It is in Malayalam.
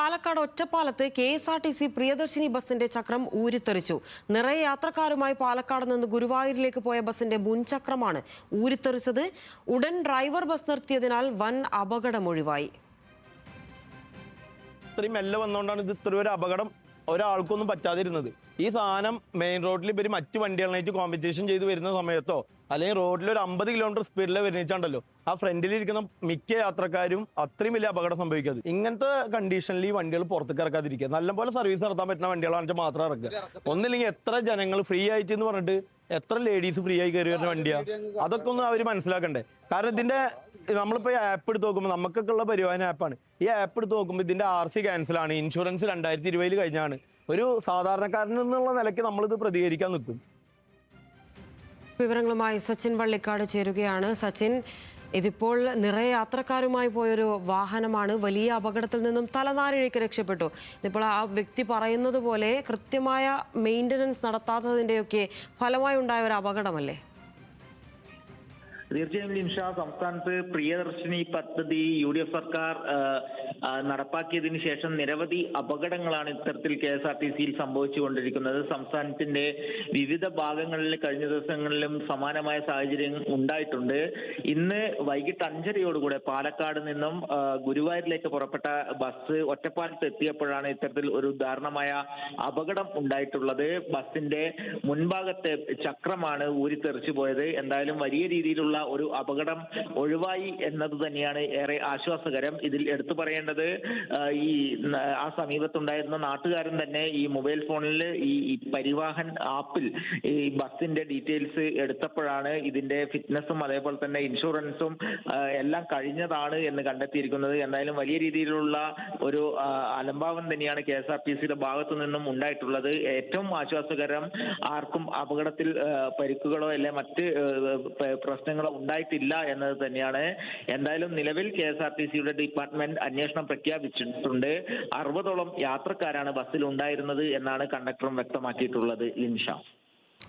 പാലക്കാട് ഒറ്റപ്പാലത്ത് KSRTC പ്രിയദർശിനി ബസിന്റെ ചക്രം ഊരിത്തെറിച്ചു. നിറയെ യാത്രക്കാരുമായി പാലക്കാട് നിന്ന് ഗുരുവായൂരിലേക്ക് പോയ ബസിന്റെ മുൻചക്രമാണ് ഊരിത്തെറിച്ചത്. ഉടൻ ഡ്രൈവർ ബസ് നിർത്തിയതിനാൽ വൻ അപകടം ഒഴിവായി. ഇത്രയും മെല്ലെ വന്നുകൊണ്ടാണ് ഇത് ഇത്ര ഒരു അപകടം ഒരാൾക്കൊന്നും പറ്റാതിരുന്നത്. ഈ സാധനം മെയിൻ റോഡിൽ ഇവർ മറ്റു വണ്ടികളായിട്ട് കോമ്പറ്റീഷൻ ചെയ്ത് വരുന്ന സമയത്തോ അല്ലെങ്കിൽ റോഡിൽ ഒരു 50 കിലോമീറ്റർ സ്പീഡിൽ വരുന്നുണ്ടല്ലോ, ആ ഫ്രണ്ടിലിരിക്കുന്ന മിക്ക യാത്രക്കാരും അത്രയും വലിയ അപകടം സംഭവിക്കാതെ. ഇങ്ങനത്തെ കണ്ടീഷനിൽ ഈ വണ്ടികൾ പുറത്തേക്ക് ഇറക്കാതിരിക്കുക. നല്ലപോലെ സർവീസ് നടത്താൻ പറ്റുന്ന വണ്ടികളാണെങ്കിൽ മാത്രം ഇറക്കുക. ഒന്നില്ലെങ്കിൽ എത്ര ജനങ്ങൾ ഫ്രീ ആയിട്ട് എന്ന് പറഞ്ഞിട്ട് എത്ര ലേഡീസ് ഫ്രീ ആയി കയറി വരുന്ന വണ്ടിയാണ്, അതൊക്കെ ഒന്ന് അവർ മനസ്സിലാക്കണ്ടേ. കാരണം ഇതിന്റെ നമ്മളിപ്പോൾ ഈ ആപ്പ് എടുത്ത് നോക്കുമ്പോൾ നമുക്കൊക്കെ ഉള്ള പരിവാഹന ആപ്പാണ്. ഈ ആപ്പ് എടുത്ത് നോക്കുമ്പോൾ ഇതിന്റെ RC ക്യാൻസലാണ്, ഇൻഷുറൻസ് 2020 കഴിഞ്ഞാണ്. ഒരു സാധാരണക്കാരൻ എന്നുള്ള നിലയ്ക്ക് നമ്മളിത് പ്രതികരിക്കാൻ നിൽക്കും. വിവരങ്ങളുമായി സച്ചിൻ വള്ളിക്കാട് ചേരുകയാണ്. സച്ചിൻ, ഇതിപ്പോൾ നിറയെ യാത്രക്കാരുമായി പോയൊരു വാഹനമാണ്. വലിയ അപകടത്തിൽ നിന്നും തലനാരിഴയ്ക്ക് രക്ഷപ്പെട്ടു. ഇതിപ്പോൾ ആ വ്യക്തി പറയുന്നത് പോലെ കൃത്യമായ മെയിൻ്റനൻസ് നടത്താത്തതിൻ്റെയൊക്കെ ഫലമായി ഉണ്ടായ ഒരു അപകടമല്ലേ? തീർച്ചയായും ലിൻഷ, സംസ്ഥാനത്ത് പ്രിയദർശിനി പദ്ധതി UDF സർക്കാർ നടപ്പാക്കിയതിനു ശേഷം നിരവധി അപകടങ്ങളാണ് ഇത്തരത്തിൽ KSRTCയിൽ സംഭവിച്ചുകൊണ്ടിരിക്കുന്നത്. സംസ്ഥാനത്തിന്റെ വിവിധ ഭാഗങ്ങളിൽ കഴിഞ്ഞ ദിവസങ്ങളിലും സമാനമായ സാഹചര്യം ഉണ്ടായിട്ടുണ്ട്. ഇന്ന് വൈകിട്ട് 5:30 പാലക്കാട് നിന്നും ഗുരുവായൂരിലേക്ക് പുറപ്പെട്ട ബസ് ഒറ്റപ്പാലത്ത് എത്തിയപ്പോഴാണ് ഇത്തരത്തിൽ ഒരു ദാരുണമായ അപകടം ഉണ്ടായിട്ടുള്ളത്. ബസിന്റെ മുൻഭാഗത്തെ ചക്രമാണ് ഊരിത്തെറിച്ചു പോയത്. എന്തായാലും വലിയ രീതിയിലുള്ള ഒരു അപകടം ഒഴിവായി എന്നത് തന്നെയാണ് ഏറെ ആശ്വാസകരം. ഇതിൽ എടുത്തു പറയേണ്ടത് ഈ ആ സമീപത്തുണ്ടായിരുന്ന നാട്ടുകാരൻ തന്നെ ഈ മൊബൈൽ ഫോണിൽ ഈ പരിവാഹൻ ആപ്പിൽ ഈ ബസിന്റെ ഡീറ്റെയിൽസ് എടുത്തപ്പോഴാണ് ഇതിന്റെ ഫിറ്റ്നസും അതേപോലെ തന്നെ ഇൻഷുറൻസും എല്ലാം കഴിഞ്ഞതാണ് എന്ന് കണ്ടെത്തിയിരിക്കുന്നത്. എന്തായാലും വലിയ രീതിയിലുള്ള ഒരു അലംഭാവം തന്നെയാണ് KSRTCയുടെ ഭാഗത്തു നിന്നും ഉണ്ടായിട്ടുള്ളത്. ഏറ്റവും ആശ്വാസകരം, ആർക്കും അപകടത്തിൽ പരിക്കുകളോ അല്ലെ മറ്റ് പ്രശ്നങ്ങളോ ഉണ്ടായിട്ടില്ല എന്നത് തന്നെയാണ്. എന്തായാലും നിലവിൽ KSRTCയുടെ ഡിപ്പാർട്ട്മെന്റ് അന്വേഷണം പ്രഖ്യാപിച്ചിട്ടുണ്ട്. 60ഓളം യാത്രക്കാരാണ് ബസ്സിൽ ഉണ്ടായിരുന്നത് എന്നാണ് കണ്ടക്ടറും വ്യക്തമാക്കിയിട്ടുള്ളത്. ലിൻഷ.